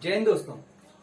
जय हिंद दोस्तों।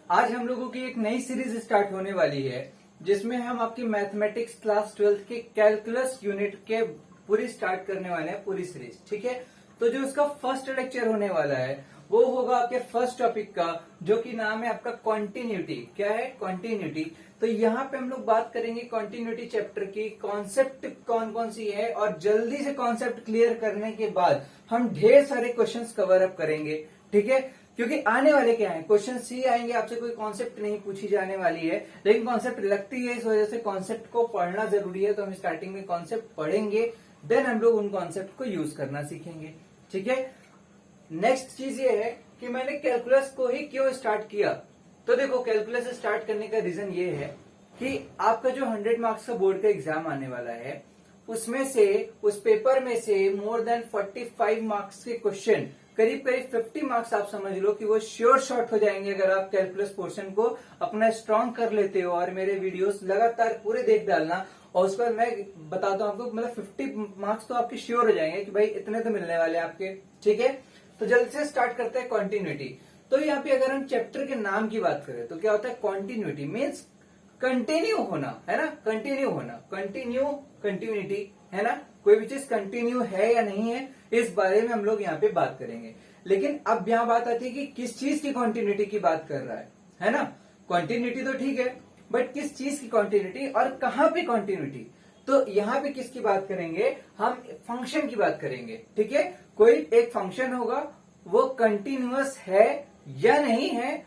आज हम लोगों की एक नई सीरीज स्टार्ट होने वाली है जिसमें हम आपकी मैथमेटिक्स क्लास 12 के कैलकुलस यूनिट के पूरी स्टार्ट करने वाले हैं पूरी सीरीज। ठीक है, तो जो उसका फर्स्ट लेक्चर होने वाला है वो होगा आपके फर्स्ट टॉपिक का, जो कि नाम है आपका कॉन्टिन्यूटी। क्या है? कॉन्टिन्यूटी। तो यहाँ पे हम लोग बात करेंगे कॉन्टिन्यूटी चैप्टर की कॉन्सेप्ट कौन कौन सी है, और जल्दी से कॉन्सेप्ट क्लियर करने के बाद हम ढेर सारे क्वेश्चंस कवर अप करेंगे। ठीक है, क्योंकि आने वाले क्या है, क्वेश्चन सी आएंगे, आपसे कोई कॉन्सेप्ट नहीं पूछी जाने वाली है, लेकिन कॉन्सेप्ट लगती है, इस वजह से कॉन्सेप्ट को पढ़ना जरूरी है। तो हम स्टार्टिंग में कॉन्सेप्ट पढ़ेंगे, देन हम लोग उन कॉन्सेप्ट को यूज करना सीखेंगे। ठीक है, नेक्स्ट चीज ये है कि मैंने कैलकुलस को ही क्यों स्टार्ट किया। तो देखो, कैलकुलस स्टार्ट करने का रीजन ये है कि आपका जो 100 मार्क्स का बोर्ड का एग्जाम आने वाला है, उसमें से उस पेपर में से मोर देन 45 मार्क्स के क्वेश्चन, करीब करीब 50 मार्क्स आप समझ लो कि वो श्योर शॉट हो जाएंगे अगर आप कैलकुलस पोर्शन को अपना स्ट्रांग कर लेते हो और मेरे वीडियोस लगातार पूरे देख डालना। और उस पर मैं बताता हूं आपको, मतलब 50 मार्क्स तो आपके श्योर हो जाएंगे कि भाई इतने तो मिलने वाले आपके। ठीक है, तो जल्द से स्टार्ट करते हैं कॉन्टिन्यूटी। तो यहाँ पे अगर हम चैप्टर के नाम की बात करें तो क्या होता है, कॉन्टिन्यूटी मीन्स कंटिन्यू होना, है ना, कंटिन्यू होना, कंटिन्यूटी, है ना, कोई भी चीज कंटिन्यू है या नहीं है, इस बारे में हम लोग यहाँ पे बात करेंगे। लेकिन अब यहाँ बात आती है कि किस चीज की कॉन्टिन्यूटी की बात कर रहा है ना। कॉन्टिन्यूटी तो ठीक है, बट किस चीज की कॉन्टिन्यूटी और कहाँ पे कॉन्टिन्यूटी। तो यहाँ पे किसकी बात करेंगे, हम फंक्शन की बात करेंगे। ठीक है, कोई एक फंक्शन होगा, वो कंटिन्यूअस है या नहीं है,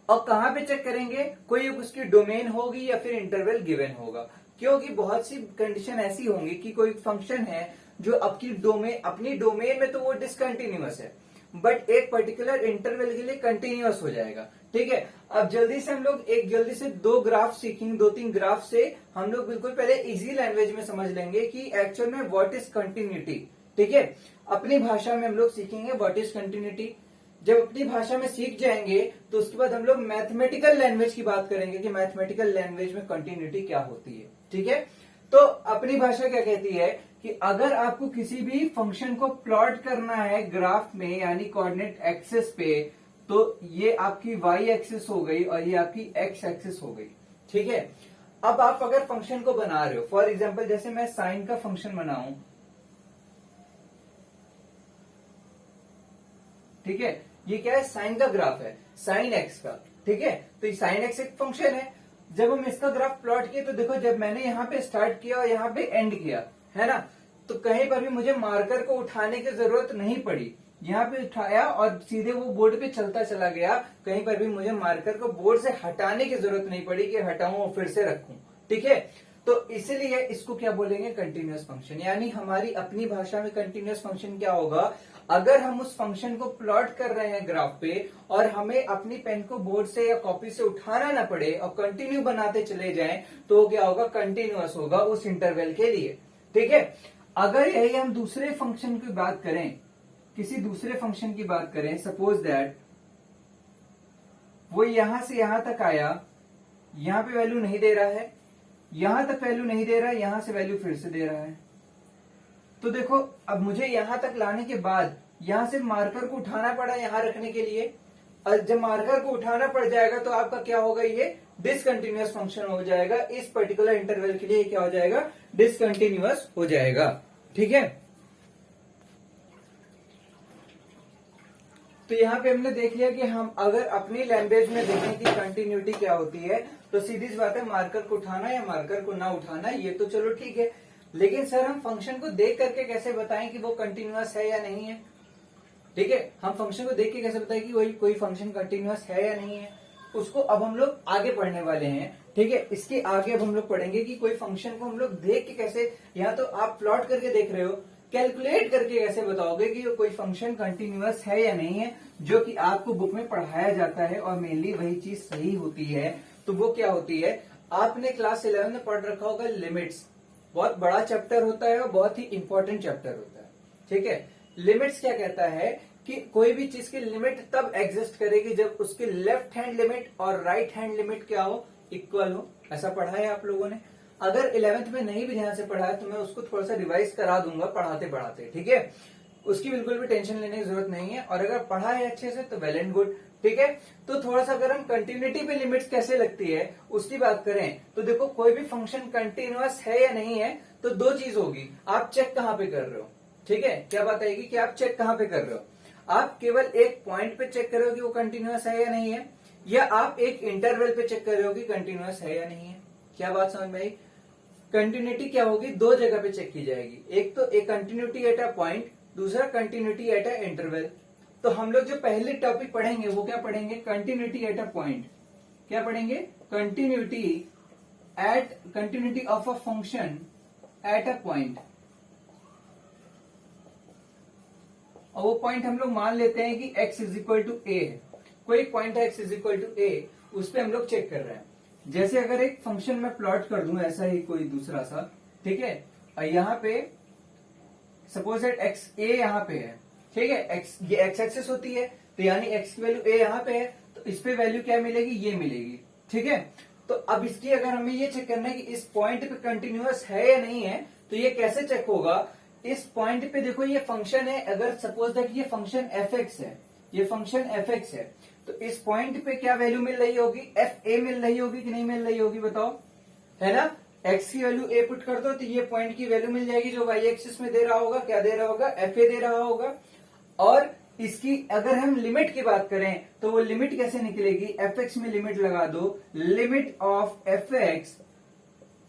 और कहां पे चेक करेंगे, कोई उसकी डोमेन होगी या फिर इंटरवल गिवन होगा। क्योंकि बहुत सी कंडीशन ऐसी होंगी कि कोई फंक्शन है जो अपनी डोमेन में तो वो डिसकंटिन्यूअस है, बट एक पर्टिकुलर इंटरवल के लिए कंटिन्यूअस हो जाएगा। ठीक है, अब जल्दी से हम लोग जल्दी से 2 ग्राफ सीखेंगे, 2-3 ग्राफ से हम लोग बिल्कुल पहले इजी लैंग्वेज में समझ लेंगे कि एक्चुअल में व्हाट इज कंटिन्यूटी। ठीक है, अपनी भाषा में हम लोग सीखेंगे व्हाट इज कंटिन्यूटी। जब अपनी भाषा में सीख जाएंगे तो उसके बाद हम लोग मैथमेटिकल लैंग्वेज की बात करेंगे कि मैथमेटिकल लैंग्वेज में कंटिन्यूटी क्या होती है। ठीक है, तो अपनी भाषा क्या कहती है कि अगर आपको किसी भी फंक्शन को प्लॉट करना है ग्राफ में, यानी कोऑर्डिनेट एक्सिस पे, तो ये आपकी वाई एक्सिस हो गई और ये आपकी एक्स एक्सिस हो गई। ठीक है, अब आप अगर फंक्शन को बना रहे हो, फॉर एग्जाम्पल जैसे मैं साइन का फंक्शन बनाऊं, ठीक है, ये क्या है, साइन का ग्राफ है, साइन एक्स का। ठीक है, तो ये साइन एक्स एक फंक्शन है। जब हम इसका ग्राफ प्लॉट किए तो देखो, जब मैंने यहाँ पे स्टार्ट किया और यहाँ पे एंड किया, है ना, तो कहीं पर भी मुझे मार्कर को उठाने की जरूरत नहीं पड़ी। यहाँ पे उठाया और सीधे वो बोर्ड पे चलता चला गया, कहीं पर भी मुझे मार्कर को बोर्ड से हटाने की जरूरत नहीं पड़ी कि हटाऊं और फिर से रखूं। ठीक है, तो इसीलिए इसको क्या बोलेंगे, कंटिन्यूअस फंक्शन। यानी हमारी अपनी भाषा में कंटिन्यूअस फंक्शन क्या होगा, अगर हम उस फंक्शन को प्लॉट कर रहे हैं ग्राफ पे और हमें अपनी पेन को बोर्ड से या कॉपी से उठाना ना पड़े और कंटिन्यू बनाते चले जाएं, तो क्या होगा, कंटिन्यूअस होगा उस इंटरवल के लिए। ठीक है, अगर यही हम दूसरे फंक्शन की बात करें, किसी दूसरे फंक्शन की बात करें, सपोज दैट वो यहां से यहां तक आया, यहां पे वैल्यू नहीं दे रहा है, यहां तक वैल्यू नहीं दे रहा है, यहां से वैल्यू फिर से दे रहा है, तो देखो अब मुझे यहां तक लाने के बाद यहां से मार्कर को उठाना पड़ा यहां रखने के लिए, और जब मार्कर को उठाना पड़ जाएगा तो आपका क्या होगा, ये डिसकंटिन्यूअस फंक्शन हो जाएगा। इस पर्टिकुलर इंटरवल के लिए क्या हो जाएगा, डिसकंटिन्यूअस हो जाएगा। ठीक है, तो यहाँ पे हमने देख लिया कि हम अगर अपनी लैंग्वेज में देखें कि कंटिन्यूटी क्या होती है, तो सीधी सी बात है, मार्कर को उठाना या मार्कर को ना उठाना, ये तो चलो ठीक है। लेकिन सर हम फंक्शन को देख करके कैसे बताएं कि वो कंटिन्यूअस है या नहीं है। ठीक है, हम फंक्शन को देख के कैसे बताएं कि कोई फंक्शन कंटिन्यूअस है या नहीं है, उसको अब हम लोग आगे पढ़ने वाले हैं। ठीक है, इसके आगे अब हम लोग पढ़ेंगे कि कोई फंक्शन को हम लोग देख के कैसे, यहाँ तो आप प्लॉट करके देख रहे हो, कैलकुलेट करके कैसे बताओगे कि कोई फंक्शन कंटिन्यूअस है या नहीं है, जो कि आपको बुक में पढ़ाया जाता है और मेनली वही चीज सही होती है। तो वो क्या होती है, आपने क्लास 11 में पढ़ रखा होगा लिमिट्स, बहुत बड़ा चैप्टर होता है और बहुत ही इंपॉर्टेंट चैप्टर होता है। ठीक है, लिमिट्स क्या कहता है कि कोई भी चीज की लिमिट तब एग्जिस्ट करेगी जब उसकी लेफ्ट हैंड लिमिट और राइट हैंड लिमिट क्या हो, इक्वल हो। ऐसा पढ़ा है आप लोगों ने। अगर 11th में नहीं भी ध्यान से पढ़ा है तो मैं उसको थोड़ा सा रिवाइज करा दूंगा पढ़ाते पढ़ाते। ठीक है, उसकी बिल्कुल भी टेंशन लेने की जरूरत नहीं है, और अगर पढ़ा है अच्छे से तो वेल एंड गुड। ठीक है। तो थोड़ा सा अगर हम कंटिन्यूटी पे लिमिट्स कैसे लगती है उसकी बात करें तो देखो कोई भी फंक्शन कंटिन्यूअस है या नहीं है तो दो चीज होगी, आप चेक कहां पे कर रहे हो, ठीक है। क्या बात आएगी कि आप चेक कहां पे कर रहे हो, आप केवल एक पॉइंट पे चेक कर रहे हो कि वो कंटिन्यूअस है या नहीं है, या आप एक इंटरवल पे चेक कर रहे हो कि कंटिन्यूअस है या नहीं है। क्या बात समझ में आई। कंटिन्यूटी क्या होगी, दो जगह पे चेक की जाएगी, एक तो एक कंटिन्यूटी एट अ पॉइंट, दूसरा कंटिन्यूटी एट अ इंटरवल। तो हम लोग जो पहले टॉपिक पढ़ेंगे वो क्या पढ़ेंगे, कंटिन्यूटी एट अ पॉइंट। क्या पढ़ेंगे, continuity of a function at a point. और वो पॉइंट हम लोग मान लेते हैं कि x इज इक्वल टू ए है, कोई पॉइंट है x इज इक्वल टू ए, उस पर हम लोग चेक कर रहे हैं। जैसे अगर एक फंक्शन में प्लॉट कर दूं ऐसा ही कोई दूसरा सा, ठीक है, और यहाँ पे सपोज दैट एक्स ए यहाँ पे है, ठीक है, एक्स ये एक्स एक्सिस होती है तो यानी एक्स की वैल्यू ए यहाँ पे है, तो इस पे वैल्यू क्या मिलेगी, ये मिलेगी, ठीक है। तो अब इसकी अगर हमें ये चेक करना है कि इस पॉइंट पे कंटिन्यूअस है या नहीं है, तो ये कैसे चेक होगा, इस पॉइंट पे देखो ये फंक्शन है, अगर सपोज दैट ये फंक्शन एफ एक्स है, ये फंक्शन एफ एक्स है, तो इस पॉइंट पे क्या वैल्यू मिल रही होगी, एफ ए मिल रही होगी कि नहीं मिल रही होगी, बताओ, है ना। एक्स की वैल्यू ए पुट कर दो तो ये पॉइंट की वैल्यू मिल जाएगी जो वाई एक्सिस में दे रहा होगा, क्या दे रहा होगा, एफ ए दे रहा होगा। और इसकी अगर हम लिमिट की बात करें तो वो लिमिट कैसे निकलेगी, एफ एक्स में लिमिट लगा दो, limit of f x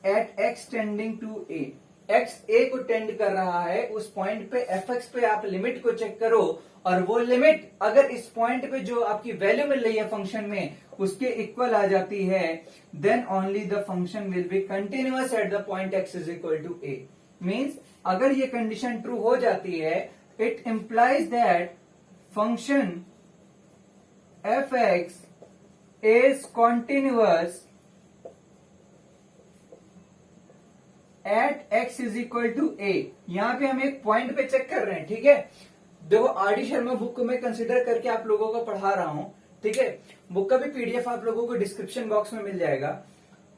at x tending to a, x a को टेंड कर रहा है उस पॉइंट पे, एफ एक्स पे आप लिमिट को चेक करो, और वो लिमिट अगर इस पॉइंट पे जो आपकी वैल्यू मिल रही है फंक्शन में उसके इक्वल आ जाती है, then only the function will be continuous at the point x is equal to a. Means अगर ये कंडीशन ट्रू हो जाती है, it implies that function f x is continuous at x is equal to a. यहां पे हम एक point पे चेक कर रहे हैं, ठीक है। देखो आर डी शर्मा बुक को मैं कंसिडर करके आप लोगों को पढ़ा रहा हूं, ठीक है। बुक का भी पीडीएफ आप लोगों को डिस्क्रिप्शन बॉक्स में मिल जाएगा,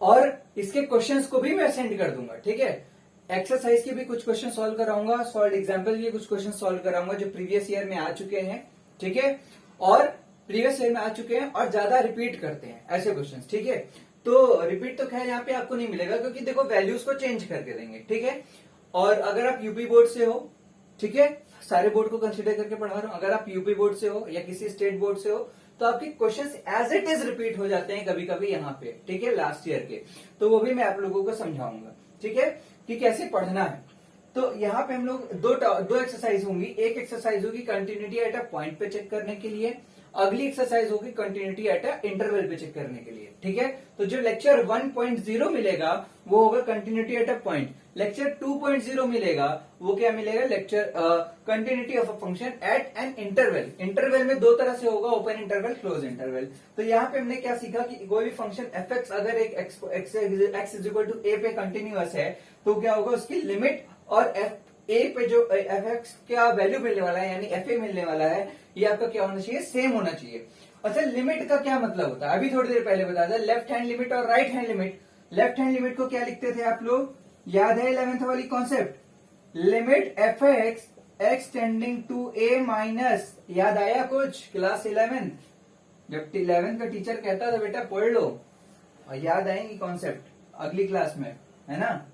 और इसके क्वेश्चंस को भी मैं सेंड कर दूंगा, ठीक है। एक्सरसाइज के भी कुछ क्वेश्चन सॉल्व कराऊंगा, सॉल्व एग्जाम्पल के कुछ क्वेश्चन सॉल्व कराऊंगा जो प्रीवियस ईयर में आ चुके हैं, ठीक है, और प्रीवियस ईयर में आ चुके हैं और ज्यादा रिपीट करते हैं ऐसे क्वेश्चन, ठीक है। तो रिपीट तो खैर यहाँ पे आपको नहीं मिलेगा क्योंकि देखो वैल्यूज को चेंज करके देंगे, ठीक है। और अगर आप यूपी बोर्ड से हो, ठीक है, सारे बोर्ड को कंसीडर करके पढ़ा रहा हूं, अगर आप यूपी बोर्ड से हो या किसी स्टेट बोर्ड से हो तो आपके questions as it is repeat हो जाते हैं कभी कभी यहाँ पे, ठीक है, लास्ट ईयर के, तो वो भी मैं आप लोगों को समझाऊंगा, ठीक है, कि कैसे पढ़ना है। तो यहाँ पे हम लोग दो एक्सरसाइज होंगी, एक एक्सरसाइज होगी कंटिन्यूटी एट अ पॉइंट पे चेक करने के लिए, अगली एक्सरसाइज होगी कंटिन्यूटी एट अ इंटरवल पे चेक करने के लिए, ठीक है। तो जो लेक्चर 1.0 मिलेगा वो होगा continuity at a point, lecture 2.0 मिलेगा वो क्या मिलेगा, lecture continuity of a function at an interval. Interval में दो तरह से होगा, ओपन इंटरवल, क्लोज इंटरवल। तो यहाँ पे हमने क्या सीखा कि कोई भी फंक्शन एफ एक्स अगर एक एक्स इज इक्वल टू ए पे कंटिन्यूअस है तो क्या होगा, उसकी लिमिट और एफ ए पे जो एफ एक्स का वैल्यू मिलने वाला है यानी एफ ए मिलने वाला है, ये आपका क्या होना चाहिए, सेम होना चाहिए। अच्छा, लिमिट का क्या मतलब होता है, अभी थोड़ी देर पहले बताया था, लेफ्ट हैंड लिमिट और right hand limit. Left hand limit को क्या लिखते थे आप लोग, याद है 11th वाली concept, limit f x x tending to a minus, याद आया कुछ क्लास 11, जब 11th का टीचर कहता था बेटा पढ़ लो, और याद आएंगी कॉन्सेप्ट अगली क्लास में, है ना,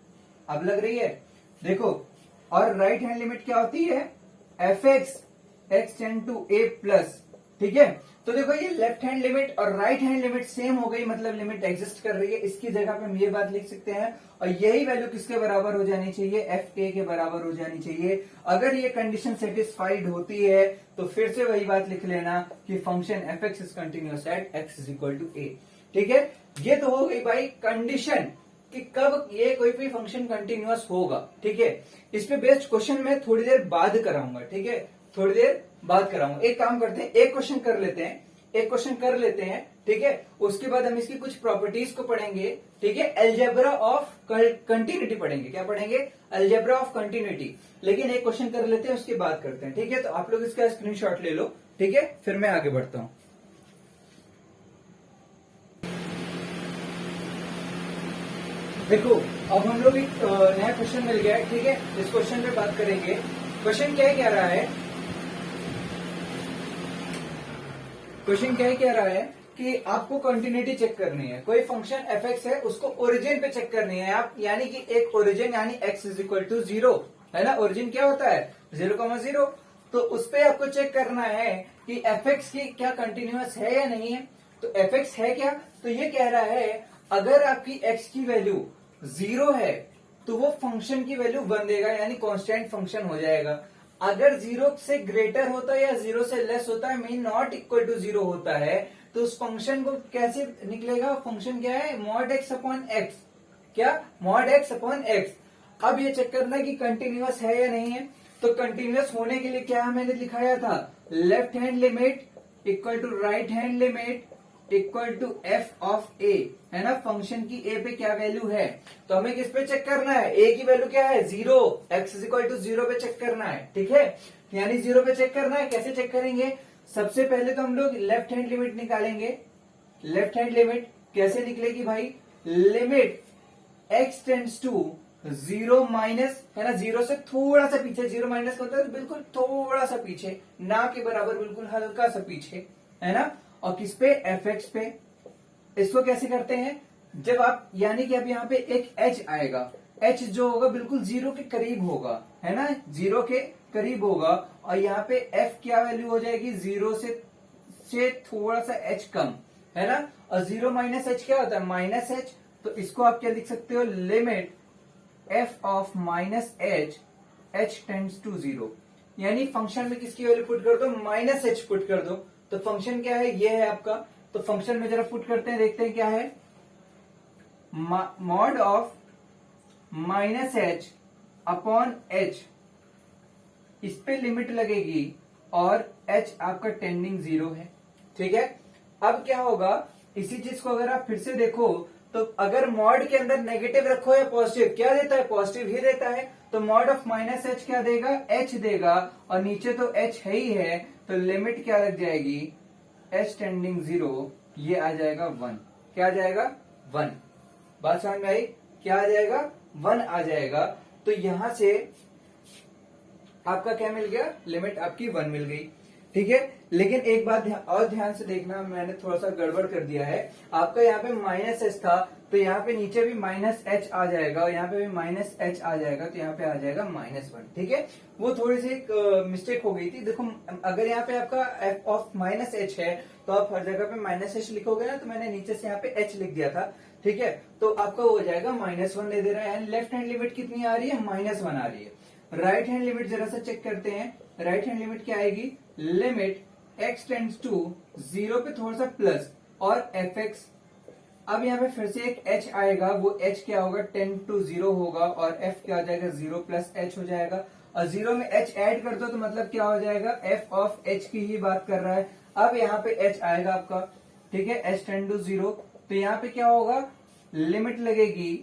अब लग रही है, देखो। और राइट हैंड लिमिट क्या होती है, f x x tend to a plus, ठीक है। तो देखो ये लेफ्ट हैंड लिमिट और राइट हैंड लिमिट सेम हो गई, मतलब लिमिट एग्जिस्ट कर रही है, इसकी जगह पे हम ये बात लिख सकते हैं, और यही वैल्यू किसके बराबर हो जानी चाहिए, एफ ए के बराबर हो जानी चाहिए। अगर ये कंडीशन सेटिस्फाइड होती है तो फिर से वही बात लिख लेना कि function f x is continuous at x is equal to a, ठीक है। ये तो हो गई भाई कंडीशन कि कब ये कोई भी फंक्शन कंटिन्यूअस होगा, ठीक है। इस पे बेस्ड क्वेश्चन मैं थोड़ी देर बाद कराऊंगा, ठीक है, थोड़ी देर बाद कराऊंगा। एक काम करते हैं, एक क्वेश्चन कर लेते हैं, ठीक है, उसके बाद हम इसकी कुछ प्रॉपर्टीज को पढ़ेंगे, ठीक है, अलजेब्रा ऑफ कंटिन्यूटी पढ़ेंगे, क्या पढ़ेंगे, अलजेब्रा ऑफ कंटिन्यूटी। लेकिन एक क्वेश्चन कर लेते हैं उसके बाद करते हैं, ठीक है। तो आप लोग इसका स्क्रीनशॉट ले लो, ठीक है, फिर मैं आगे बढ़ता हूं। देखो अब हम लोग एक नया क्वेश्चन मिल गया है, ठीक है, इस क्वेश्चन पे बात करेंगे। क्वेश्चन क्या कह रहा है, क्वेश्चन क्या कह रहा है कि आपको कंटिन्यूटी चेक करनी है। कोई फंक्शन एफ एक्स है, उसको ओरिजिन पे चेक करनी है आप, यानी कि एक ओरिजिन यानी एक्स इज इक्वल टू 0 है ना। ओरिजिन क्या होता है 0,0, तो उस पे आपको चेक करना है कि एफ एक्स की क्या कंटिन्यूअस है या नहीं है। तो एफ एक्स है क्या, तो ये कह रहा है अगर आपकी एक्स की वैल्यू 0 है तो वो फंक्शन की वैल्यू 1 देगा, यानी कांस्टेंट फंक्शन हो जाएगा। अगर 0 से ग्रेटर होता है या 0 से लेस होता है, मीन नॉट इक्वल टू 0 होता है, तो उस फंक्शन को कैसे निकलेगा, फंक्शन क्या है मॉड एक्स अपॉन एक्स, क्या मॉड एक्स अपॉन एक्स। अब ये चेक करना है कि कंटिन्यूअस है या नहीं है। तो कंटिन्यूअस होने के लिए क्या मैंने दिखाया था, left hand limit equal to right hand limit equal to f of a, है ना। फंक्शन की ए पे क्या वैल्यू है, तो हमें किस पे चेक करना है, ए की वैल्यू क्या है 0, एक्स इज इक्वल टू 0 पे चेक करना है, ठीक है। यानी 0 पे चेक करना है। कैसे चेक करेंगे, सबसे पहले तो हम लोग लेफ्ट हैंड लिमिट निकालेंगे। लेफ्ट हैंड लिमिट कैसे निकलेगी भाई, limit x tends to 0 minus, है ना, 0 से थोड़ा सा पीछे, 0 माइनस का होता है बिल्कुल थोड़ा सा पीछे, ना के बराबर, बिल्कुल हल्का सा पीछे, है ना। और किस पे, एफ एक्स पे। इसको कैसे करते हैं, जब आप, यानी कि अब यहाँ पे एक एच आएगा, एच जो होगा बिल्कुल 0 के करीब होगा, है ना, 0 के करीब होगा। और यहाँ पे एफ क्या वैल्यू हो जाएगी, 0 से थोड़ा सा एच कम, है ना। और 0 माइनस एच क्या होता है, माइनस एच। तो इसको आप क्या लिख सकते हो, limit f of minus h, h tends to 0, यानी फंक्शन में किसकी वैल्यू पुट कर दो, माइनस एच पुट कर दो। तो फंक्शन क्या है, ये है आपका। तो फंक्शन में जरा पुट करते हैं, देखते हैं क्या है, mod of minus H upon H, इस पे लिमिट लगेगी और एच आपका टेंडिंग 0 है, ठीक है। अब क्या होगा, इसी चीज को अगर आप फिर से देखो, तो अगर मॉड के अंदर नेगेटिव रखो या पॉजिटिव, क्या देता है, पॉजिटिव ही देता है। तो मॉड ऑफ माइनस एच क्या देगा, एच देगा, और नीचे तो एच है ही है, तो लिमिट क्या लग जाएगी, एच टेंडिंग 0, ये आ जाएगा 1। क्या आ जाएगा 1, बात समझ में आई, क्या आ जाएगा 1 आ जाएगा। तो यहां से आपका क्या मिल गया, लिमिट आपकी 1 मिल गई, ठीक है। लेकिन एक बात और ध्यान से देखना, मैंने थोड़ा सा गड़बड़ कर दिया है। आपका यहाँ पे माइनस एच था, तो यहाँ पे नीचे भी माइनस एच आ जाएगा, और यहाँ पे भी माइनस एच आ जाएगा, तो यहाँ पे आ जाएगा -1, ठीक है। वो थोड़ी सी एक मिस्टेक हो गई थी। देखो अगर यहाँ पे आपका एफ ऑफ माइनस एच है, तो आप हर जगह पे माइनस एच लिखोगे ना, तो मैंने नीचे से यहाँ पे एच लिख दिया था, ठीक है। तो आपका हो जाएगा -1 दे रहा है, यानी लेफ्ट हैंड लिमिट कितनी आ रही है, -1 आ रही है। राइट हैंड लिमिट जरा सा चेक करते हैं। राइट हैंड लिमिट क्या आएगी, लिमिट x टेंड्स टू 0 पे थोड़ा सा प्लस और एफ एक्स। अब यहाँ पे फिर से एक h आएगा, वो h क्या होगा, 10 to 0 होगा, और f क्या हो जाएगा, 0 प्लस h हो जाएगा। और 0 में h ऐड कर दो तो मतलब क्या हो जाएगा, f ऑफ h की ही बात कर रहा है। अब यहाँ पे h आएगा आपका, ठीक है, h टेंड टू 0, तो यहाँ पे क्या होगा, लिमिट लगेगी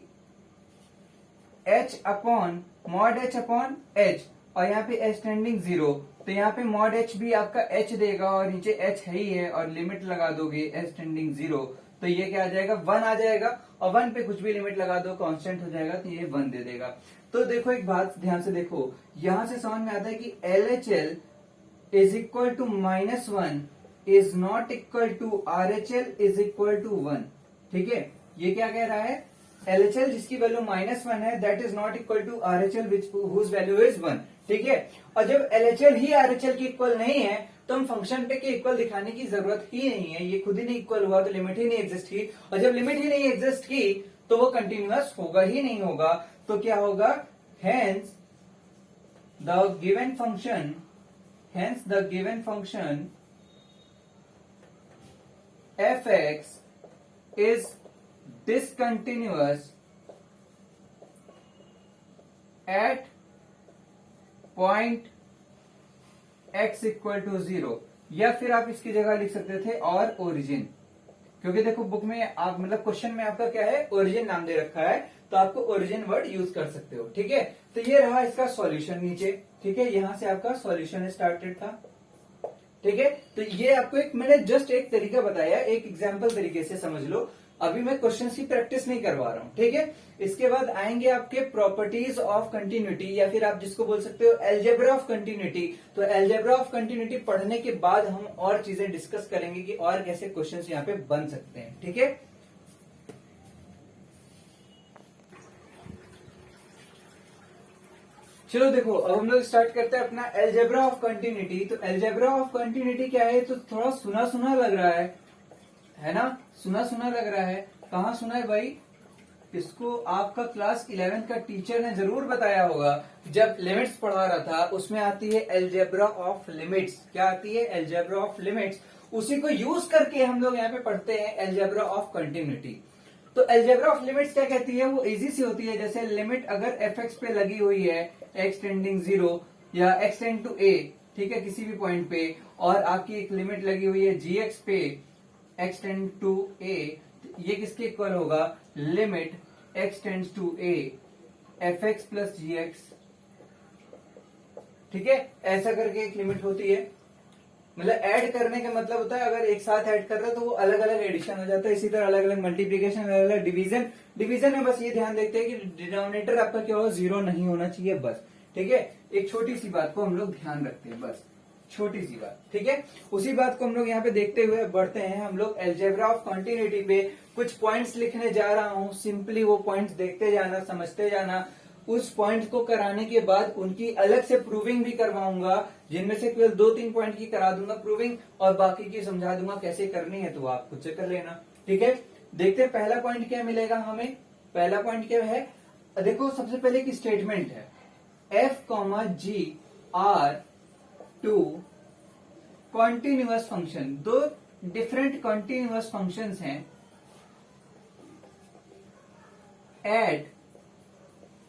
h upon mod h upon h, और यहाँ पे h टेंडिंग 0, तो यहाँ पे मॉड h भी आपका h देगा, और नीचे h है ही है, और लिमिट लगा दोगे h टेंडिंग 0, तो ये क्या आ जाएगा, 1 आ जाएगा। और 1 पे कुछ भी लिमिट लगा दो, कांस्टेंट हो जाएगा, तो ये 1 दे देगा। तो देखो एक बात ध्यान से देखो, यहां से समझ में आता है कि LHL is equal to -1 is not equal to RHL is equal to 1, ठीक है। ये क्या कह रहा है, LHL जिसकी वैल्यू -1 है, that is not equal to RHL whose value is 1, ठीक है। और जब LHL ही RHL की इक्वल नहीं है, तो हम फंक्शन पे के इक्वल दिखाने की जरूरत ही नहीं है। ये खुद ही नहीं इक्वल हुआ, तो लिमिट ही नहीं एग्जिस्ट की, और जब लिमिट ही नहीं एग्जिस्ट की तो वो कंटिन्यूअस होगा ही नहीं होगा। तो क्या होगा, hence the given function f x is discontinuous at point x equal to 0, या फिर आप इसकी जगह लिख सकते थे और ओरिजिन, क्योंकि देखो बुक में आप, मतलब क्वेश्चन में आपका क्या है, ओरिजिन नाम दे रखा है, तो आपको ओरिजिन वर्ड यूज कर सकते हो, ठीक है। तो ये रहा इसका सॉल्यूशन नीचे, ठीक है, यहां से आपका सॉल्यूशन स्टार्टेड था, ठीक है। तो ये आपको एक, मैंने जस्ट एक तरीका बताया, एक एग्जाम्पल तरीके से समझ लो। अभी मैं क्वेश्चन की प्रैक्टिस नहीं करवा रहा हूं, ठीक है। इसके बाद आएंगे आपके प्रॉपर्टीज ऑफ कंटिन्यूटी, या फिर आप जिसको बोल सकते हो एल्जेब्रा ऑफ कंटिन्यूटी। तो एल्जेब्रा ऑफ कंटिन्यूटी पढ़ने के बाद हम और चीजें डिस्कस करेंगे कि और कैसे क्वेश्चंस यहाँ पे बन सकते हैं, ठीक है। चलो देखो, अब हम लोग स्टार्ट करते हैं अपना एल्जेब्रा ऑफ कंटिन्यूटी। तो एल्जेब्रा ऑफ कंटिन्यूटी क्या है, तो थोड़ा सुना सुना लग रहा है ना, सुना सुना लग रहा है। कहाँ सुना है भाई, इसको आपका क्लास 11 का टीचर ने जरूर बताया होगा, जब लिमिट्स पढ़ा रहा था उसमें आती है एल्जेब्रा ऑफ लिमिट्स। क्या आती है, एल्जेब्रा ऑफ लिमिट्स। उसी को यूज करके हम लोग यहाँ पे पढ़ते हैं एल्जेब्रा ऑफ कंटिन्यूटी। तो एल्जेब्रा ऑफ लिमिट्स क्या कहती है, वो इजी सी होती है। जैसे लिमिट अगर एफ एक्स पे लगी हुई है, एक्स टेंडिंग 0 या एक्स टेंड टू ए, ठीक है, किसी भी पॉइंट पे, और आपकी एक लिमिट लगी हुई है जी एक्स पे एक्स टेंड टू ए, ये किसके इक्वल होगा, limit x tends to a f x plus g x, ठीक है। ऐसा करके एक लिमिट होती है। मतलब ऐड करने का मतलब होता है अगर एक साथ ऐड कर रहे हो तो वो अलग अलग एडिशन हो जाता है। इसी तरह अलग अलग मल्टीप्लीकेशन, अलग अलग डिवीजन। डिवीजन में बस ये ध्यान देखते हैं कि डिनोमिनेटर आपका क्या हो, 0 नहीं होना चाहिए, बस, ठीक है। एक छोटी सी बात को हम लोग ध्यान रखते हैं, बस छोटी सी बात, ठीक है। उसी बात को हम लोग यहाँ पे देखते हुए बढ़ते हैं हम लोग एल्जेब्रा ऑफ कंटिन्यूटी पे। कुछ पॉइंट्स लिखने जा रहा हूँ, सिंपली वो पॉइंट्स देखते जाना, समझते जाना। उस पॉइंट को कराने के बाद उनकी अलग से प्रूविंग भी करवाऊंगा, जिनमें से केवल 2-3 पॉइंट की करा दूंगा प्रूविंग, और बाकी की समझा दूंगा कैसे करनी है, तो आप खुद से कर लेना, ठीक है। देखते हैं पहला पॉइंट क्या मिलेगा हमें। पहला पॉइंट क्या है, देखो सबसे पहले एक स्टेटमेंट है, f comma g are two continuous function. दो डिफरेंट कॉन्टिन्यूअस फंक्शंस हैं at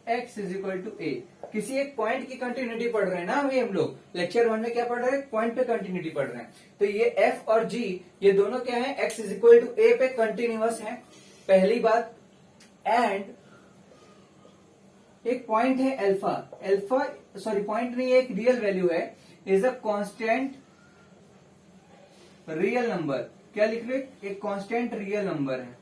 x is equal to a. किसी एक पॉइंट की कंटिन्यूटी पढ़ रहे हैं ना अभी हम लोग, लेक्चर 1 में क्या पढ़ रहे हैं, पॉइंट पे कंटिन्यूटी पढ़ रहे हैं। तो ये f और g ये दोनों क्या है, x इज इक्वल टू ए पे कंटिन्यूअस है, पहली बात। एंड एक पॉइंट है अल्फा, अल्फा सॉरी पॉइंट नहीं, एक रियल वैल्यू है, is a constant real number. क्या लिख रहे, एक कांस्टेंट रियल नंबर है।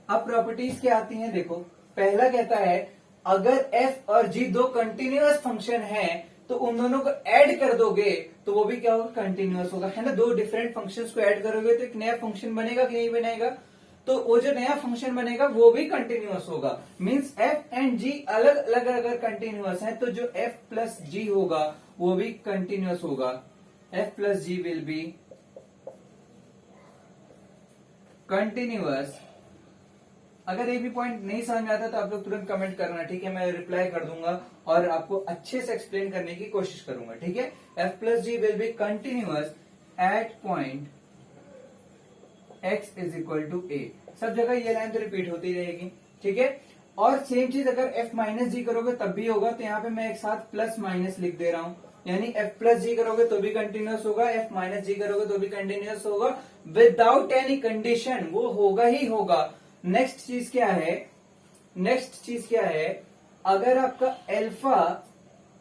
अब प्रॉपर्टीज क्या आती हैं, देखो पहला कहता है अगर f और g दो कंटिन्यूअस फंक्शन हैं तो उन दोनों को ऐड कर दोगे तो वो भी क्या होगा, कंटिन्यूअस होगा, है ना। दो डिफरेंट फंक्शंस को ऐड करोगे तो एक नया फंक्शन बनेगा कि नहीं बनेगा, तो वो जो नया फंक्शन बनेगा वो भी कंटिन्यूअस होगा। मींस f एंड g अलग अलग अगर कंटिन्यूअस है तो जो f प्लस g होगा वो भी कंटिन्यूअस होगा। f plus g will be continuous. अगर ये भी पॉइंट नहीं समझ में आता तो आप लोग तुरंत कमेंट करना, ठीक है, मैं रिप्लाई कर दूंगा और आपको अच्छे से एक्सप्लेन करने की कोशिश करूंगा, ठीक है। f plus g will be continuous at point x is equal to a। सब जगह ये लाइन तो रिपीट होती रहेगी, ठीक है। और सेम चीज अगर f माइनस जी करोगे तब भी होगा, तो यहाँ पे मैं एक साथ प्लस माइनस लिख दे रहा हूं, यानी f प्लस जी करोगे तो भी कंटिन्यूअस होगा, f माइनस जी करोगे तो भी कंटिन्यूअस होगा, विदाउट एनी कंडीशन, वो होगा ही होगा। नेक्स्ट चीज क्या है, नेक्स्ट चीज क्या है, अगर आपका अल्फा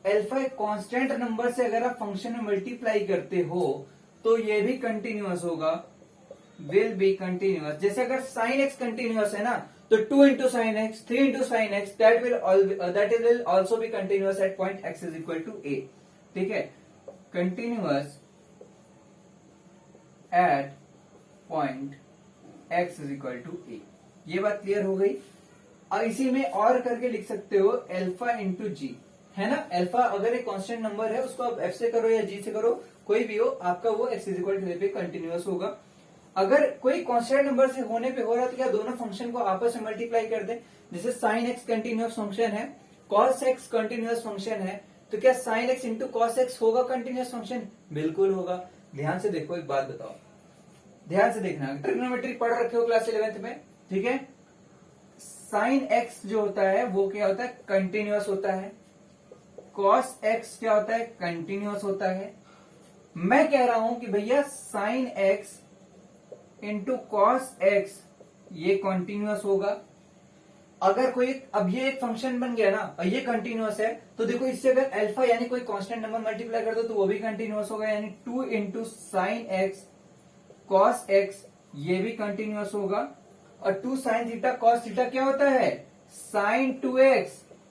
एक कांस्टेंट नंबर से अगर आप फंक्शन में मल्टीप्लाई करते हो तो ये भी कंटिन्यूअस होगा, विल बी कंटिन्यूअस। जैसे अगर साइन एक्स कंटिन्यूअस है ना तो 2 into sine x, 3 into sine x, that will also be continuous at point x is equal to a, ठीक है। Continuous at point x is equal to a, ये बात clear हो गई। अब इसी में और करके लिख सकते हो अल्फा इंटू जी, है ना। अल्फा अगर एक कांस्टेंट नंबर है उसको आप एफ से करो या जी से करो, कोई भी हो, आपका वो एक्स इज इक्वल टू ए पे कंटिन्यूअस होगा। अगर कोई कांस्टेंट नंबर से होने पे हो रहा है तो क्या दोनों फंक्शन को आपस में मल्टीप्लाई कर दे। जैसे साइन एक्स कंटिन्यूअस फंक्शन है, कॉस एक्स कंटिन्यूअस फंक्शन है, तो क्या sine x into cos x होगा कंटिन्यूअस फंक्शन, बिल्कुल होगा। ध्यान से देखो, एक बात बताओ, ध्यान से देखना, ट्रिग्नोमेट्री पढ़ रखे हो क्लास 11th में, ठीक है। साइन एक्स जो होता है वो क्या होता है, कंटिन्यूअस होता है। कॉस एक्स क्या होता है, कंटिन्यूअस होता है। मैं कह रहा हूं कि भैया sine x into cos x ये कंटिन्यूअस होगा। अगर कोई, अब ये एक फंक्शन बन गया ना और ये कंटिन्यूअस है, तो देखो इससे अगर अल्फा यानी कोई कांस्टेंट नंबर मल्टीप्लाई कर दो तो वो भी कंटिन्यूअस होगा, यानी 2 into sine x cos x ये भी कंटिन्यूअस होगा। और 2 sin थीटा cos थीटा क्या होता है, sin 2x,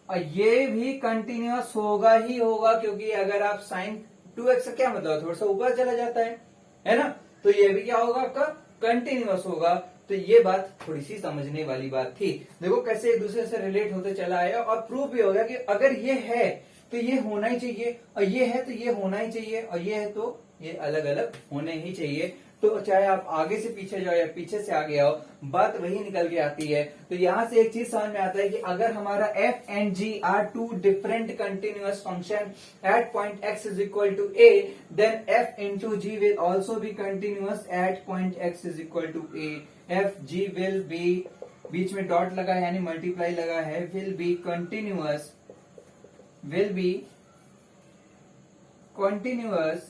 और ये भी कंटिन्यूअस होगा ही होगा, क्योंकि अगर आप sin 2x का क्या मतलब थोड़ा सा ऊपर चला जाता है ना, तो ये भी क्या होगा आपका कंटिन्यूअस होगा। तो ये बात थोड़ी सी समझने वाली बात थी। देखो कैसे एक दूसरे से रिलेट होते चला आया, और प्रूफ भी हो गया कि अगर ये है तो ये होना ही चाहिए, और ये है तो ये होना ही चाहिए, और ये है तो ये अलग अलग होने ही चाहिए। तो चाहे आप आगे से पीछे जाओ या पीछे से आगे आओ, बात वही निकल के आती है। तो यहां से एक चीज समझ में आता है कि अगर हमारा f and g are two different continuous function at point x is equal to a, then f into g will also be continuous at point x is equal to a। f g will be, बीच में dot लगा है यानी multiply लगा है, will be continuous, will be continuous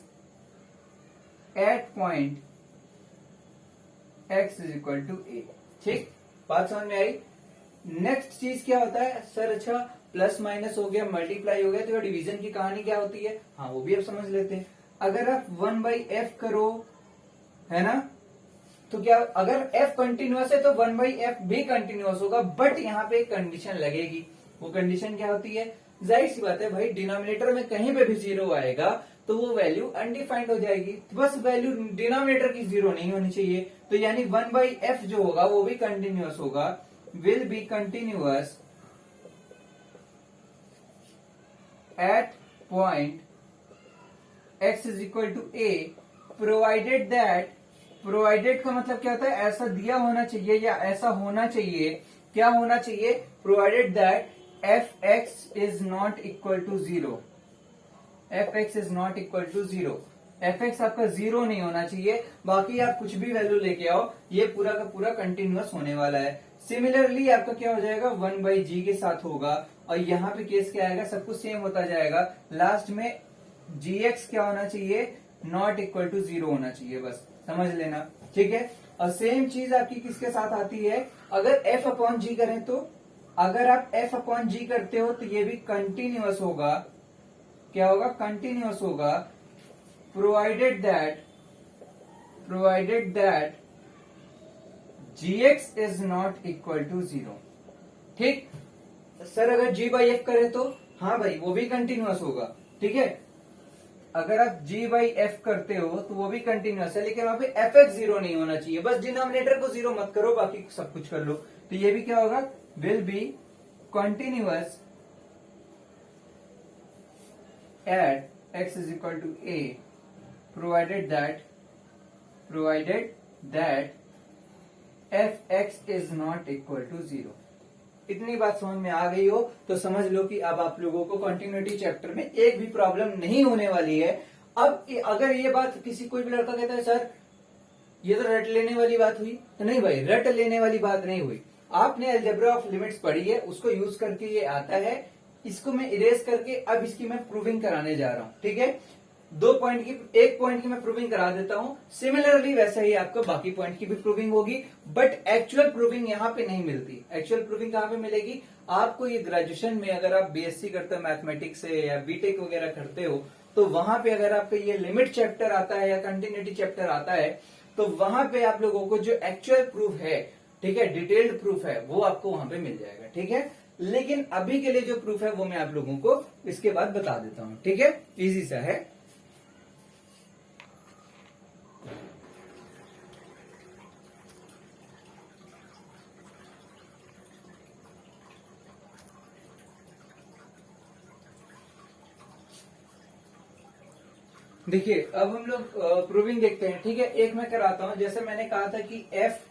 at point x is equal to a। ठीक, बात समझ में आई। नेक्स्ट चीज क्या होता है सर, अच्छा प्लस माइनस हो गया, मल्टीप्लाई हो गया, तो डिवीजन की कहानी क्या होती है, हाँ वो भी अब समझ लेते हैं। अगर आप 1/f करो, है ना, तो क्या अगर f कंटिन्यूअस है तो 1/f भी कंटिन्यूअस होगा, बट यहाँ पे एक कंडीशन लगेगी। वो कंडीशन क्या होती है, जाहिर सी बात है भाई, डिनोमिनेटर में कहीं पे भी जीरो आएगा तो वो वैल्यू अनडिफाइंड हो जाएगी, तो बस वैल्यू डिनोमिनेटर की जीरो नहीं होनी चाहिए। तो यानी 1/f जो होगा वो भी कंटिन्यूअस होगा, will be continuous at point x is equal to a, provided that, provided का मतलब क्या होता है, ऐसा दिया होना चाहिए या ऐसा होना चाहिए, क्या होना चाहिए, provided that fx is not equal to zero, fx is not equal to zero, fx आपका जीरो नहीं होना चाहिए, बाकी आप कुछ भी वैल्यू लेके आओ, ये पूरा का पूरा कंटिन्यूअस होने वाला है। सिमिलरली आपका क्या हो जाएगा, 1/g के साथ होगा, और यहाँ पे केस क्या आएगा, सब कुछ सेम होता जाएगा, लास्ट में gx क्या होना चाहिए, नॉट इक्वल टू जीरो होना चाहिए, बस समझ लेना, ठीक है। और सेम चीज आपकी किसके साथ आती है, अगर f अपॉन जी करें तो, अगर आप f अपॉन जी करते हो तो ये भी कंटिन्यूअस होगा, क्या होगा, कंटिन्यूअस होगा, provided that gx is not equal to zero. ठीक सर, अगर g/f करें तो, हाँ भाई वो भी कंटिन्यूअस होगा, ठीक है। अगर आप g/f करते हो तो वो भी कंटिन्यूअस है, लेकिन वहां पे fx जीरो नहीं होना चाहिए, बस डिनोमिनेटर को जीरो मत करो, बाकी सब कुछ कर लो। तो ये भी क्या होगा, will be continuous at x is equal to a, provided that fx is not equal to zero. इतनी बात समझ में आ गई हो तो समझ लो कि अब आप लोगों को कंटिन्यूटी चैप्टर में एक भी प्रॉब्लम नहीं होने वाली है। अब अगर ये बात किसी कोई भी लड़का कहता है सर ये तो रट लेने वाली बात हुई, तो नहीं भाई, रट लेने वाली बात नहीं हुई। आपने अलजेब्रा ऑफ लिमिट्स पढ़ी है, उसको यूज करके ये आता है, इसको मैं इरेज करके अब इसकी मैं प्रूविंग कराने जा रहा हूं, ठीक है। 2 पॉइंट की, 1 पॉइंट की मैं प्रूविंग करा देता हूं, सिमिलरली वैसा ही आपको बाकी पॉइंट की भी प्रूविंग होगी, बट एक्चुअल प्रूविंग यहां पे नहीं मिलती। एक्चुअल प्रूविंग कहां पे मिलेगी आपको, ये ग्रेजुएशन में अगर आप बीएससी करते हो मैथमेटिक्स से या बीटेक वगैरह करते हो, तो वहां पे अगर आपको ये लिमिट चैप्टर आता है या कंटिन्यूटी चैप्टर आता है, तो वहां पे आप लोगों को जो एक्चुअल प्रूफ है, ठीक है, डिटेल्ड प्रूफ है, वो आपको वहां पे मिल जाएगा, ठीक है। लेकिन अभी के लिए जो प्रूफ है वो मैं आप लोगों को इसके बाद बता देता हूं, ठीक है, इजी सा है। देखिए अब हम लोग प्रूविंग देखते हैं, ठीक है। एक मैं कराता हूं, जैसे मैंने कहा था कि एफ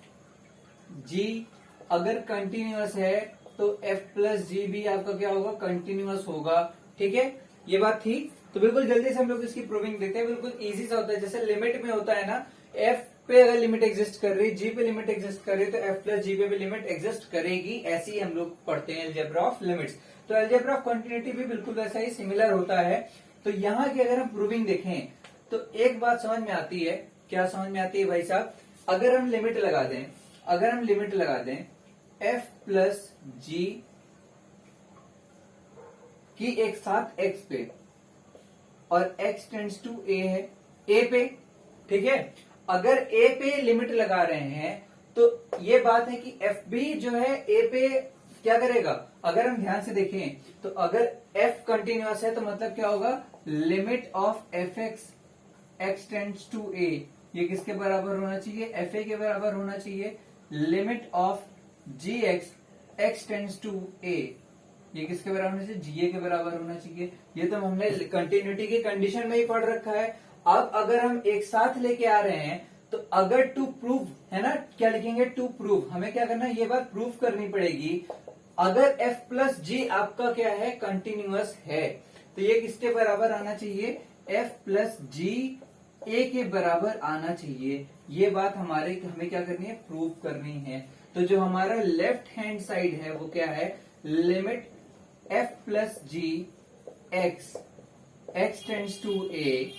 जी अगर कंटिन्यूअस है तो एफ प्लस जी भी आपका क्या होगा, कंटिन्यूअस होगा, ठीक है। ये बात थी, तो बिल्कुल जल्दी से हम लोग इसकी प्रूविंग देखते हैं। बिल्कुल इजी सा होता है, जैसे लिमिट में होता है ना, एफ पे अगर लिमिट एग्जिस्ट कर रही, जी पे लिमिट एग्जिस्ट कर रही, तो एफ प्लस जी पे भी लिमिट एग्जिस्ट करेगी, ऐसी ही हम लोग पढ़ते हैं अलजेब्रा ऑफ लिमिट्स। तो अलजेब्रा ऑफ कंटिन्यूटी भी बिल्कुल वैसा ही सिमिलर होता है। तो यहाँ की अगर हम प्रूविंग देखें तो एक बात समझ में आती है, क्या समझ में आती है भाई साहब, अगर हम लिमिट लगा दें f प्लस जी की एक साथ x पे, और x टेंड्स टू a है, a पे, ठीक है। अगर ए पे लिमिट लगा रहे हैं तो ये बात है कि एफ बी जो है ए पे क्या करेगा, अगर हम ध्यान से देखें तो अगर एफ कंटिन्यूअस है तो मतलब क्या होगा, limit of f x x tends to a, ये किसके बराबर होना चाहिए, एफ ए के बराबर होना चाहिए। Limit of g x x tends to a, ये किसके बराबर होना चाहिए, जी ए के बराबर होना चाहिए। ये तो हमने कंटिन्यूटी की कंडीशन में ही पढ़ रखा है। अब अगर हम एक साथ लेके आ रहे हैं तो अगर टू प्रूव है ना, क्या लिखेंगे, टू प्रूव, हमें क्या करना है, ये बात प्रूव करनी पड़ेगी। अगर f प्लस जी आपका क्या है, कंटिन्यूअस है, तो ये किसके बराबर आना चाहिए, f प्लस जी ए के बराबर आना चाहिए। ये बात हमें क्या करनी है, प्रूव करनी है। तो जो हमारा लेफ्ट हैंड साइड है वो क्या है, limit f plus g x x tends to a,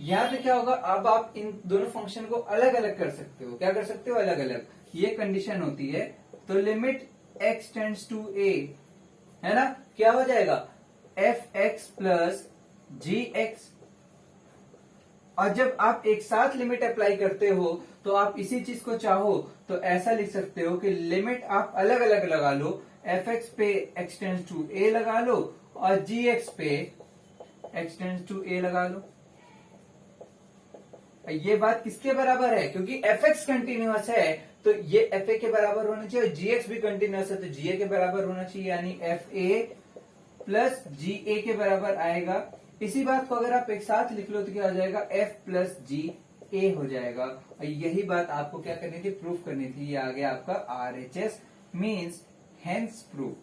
यहां पे क्या होगा, अब आप इन दोनों फंक्शन को अलग अलग कर सकते हो, क्या कर सकते हो, अलग अलग, ये कंडीशन होती है। तो limit x tends to a है ना, क्या हो जाएगा, f x plus g x. और जब आप एक साथ लिमिट अप्लाई करते हो तो आप इसी चीज को चाहो तो ऐसा लिख सकते हो कि लिमिट आप अलग अलग लगा लो, एफ एक्स पे एक्स टेंड्स टू a लगा लो और जी एक्स पे एक्स टेंड्स टू a लगा लो। ये बात किसके बराबर है, क्योंकि एफ एक्स कंटिन्यूअस है तो ये एफ ए के बराबर होना चाहिए, और जी एक्स भी कंटिन्यूअस है तो जी ए के बराबर होना चाहिए, यानी एफ ए प्लस जी ए के बराबर आएगा। इसी बात को अगर आप एक साथ लिख लो तो क्या हो जाएगा, एफ प्लस जी ए हो जाएगा। और यही बात आपको क्या करनी थी, प्रूफ करनी थी। ये आ गया आपका R H S, means hence proof.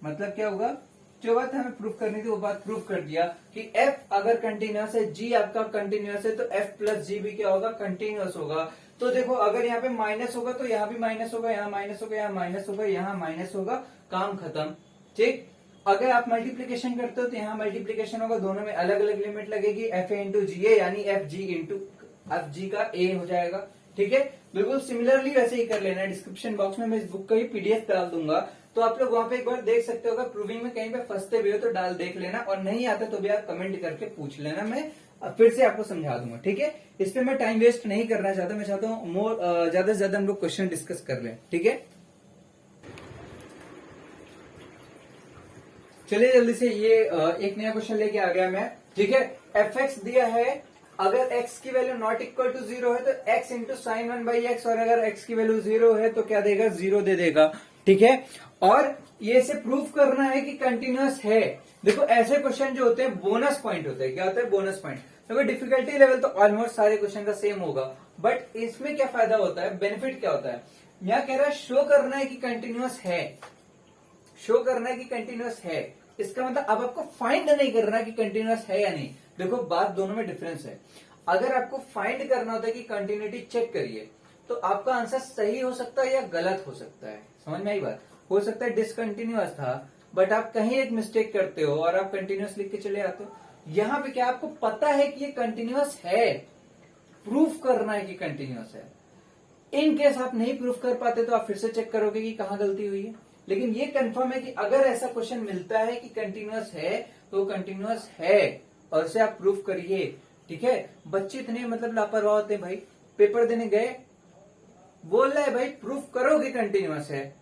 मतलब क्या होगा, जो बात हमें प्रूफ करनी थी वो बात प्रूफ कर दिया कि f अगर कंटिन्यूअस है, g आपका कंटिन्यूअस है, तो f प्लस जी भी क्या होगा, कंटिन्यूअस होगा। तो देखो अगर यहाँ पे माइनस होगा तो यहाँ भी माइनस होगा, यहाँ माइनस होगा, यहाँ माइनस होगा, यहाँ माइनस होगा, काम खत्म। ठीक, अगर आप मल्टीप्लीकेशन करते हो तो यहाँ मल्टीप्लीकेशन होगा, दोनों में अलग अलग लिमिट लगेगी, एफ ए इंटू जी ए, यानी F G into F G का ए हो जाएगा। ठीक है, बिल्कुल सिमिलरली वैसे ही कर लेना। डिस्क्रिप्शन बॉक्स में मैं इस बुक का ही पीडीएफ डाल दूंगा, तो आप लोग वहां पे एक बार देख सकते हो। अगर प्रूविंग में कहीं पे फंसते भी हो तो डाल देख लेना, और नहीं आता तो भी आप कमेंट करके पूछ लेना, मैं फिर से आपको समझा दूंगा। ठीक है, इस पे मैं टाइम वेस्ट नहीं करना चाहता, मैं चाहता हूँ मोर ज्यादा से ज्यादा हम लोग क्वेश्चन डिस्कस कर लें। ठीक है, चलिए जल्दी से ये एक नया क्वेश्चन लेके आ गया मैं। ठीक है, एफ एक्स दिया है, अगर x की वैल्यू नॉट इक्वल टू 0 है तो x into sine 1 by x, और अगर x की वैल्यू 0 है तो क्या देगा, 0 दे देगा। ठीक है, और ये से प्रूफ करना है कि कंटिन्यूअस है। देखो ऐसे क्वेश्चन जो होते हैं बोनस पॉइंट होते हैं, क्या होता है, बोनस पॉइंट। देखो डिफिकल्टी लेवल तो ऑलमोस्ट सारे क्वेश्चन का सेम होगा, बट इसमें क्या फायदा होता है, बेनिफिट क्या होता है, यहाँ कह रहा है शो करना है कि कंटिन्यूअस है, शो करना है कि कंटिन्यूअस है। इसका मतलब अब आपको फाइंड नहीं करना कि कंटिन्यूअस है या नहीं। देखो बात दोनों में डिफरेंस है। अगर आपको फाइंड करना होता है कि कंटिन्यूटी चेक करिए, तो आपका आंसर सही हो सकता है या गलत हो सकता है। समझ में आई बात, हो सकता है डिसकंटिन्यूअस था, बट आप कहीं एक मिस्टेक करते हो और आप कंटिन्यूअस लिख के चले आते हो। यहाँ पे क्या आपको पता है कि ये कंटिन्यूअस है, प्रूफ करना है कि कंटिन्यूअस है। इन केस आप नहीं प्रूफ कर पाते तो आप फिर से चेक करोगे कि कहाँ गलती हुई है। लेकिन ये कंफर्म है कि अगर ऐसा क्वेश्चन मिलता है कि कंटिन्यूअस है तो कंटिन्यूअस है, और इसे आप प्रूफ करिए। ठीक है, बच्चे इतने मतलब लापरवाह होते हैं भाई, पेपर देने गए, बोल रहा है भाई प्रूफ करो कि कंटिन्यूअस है,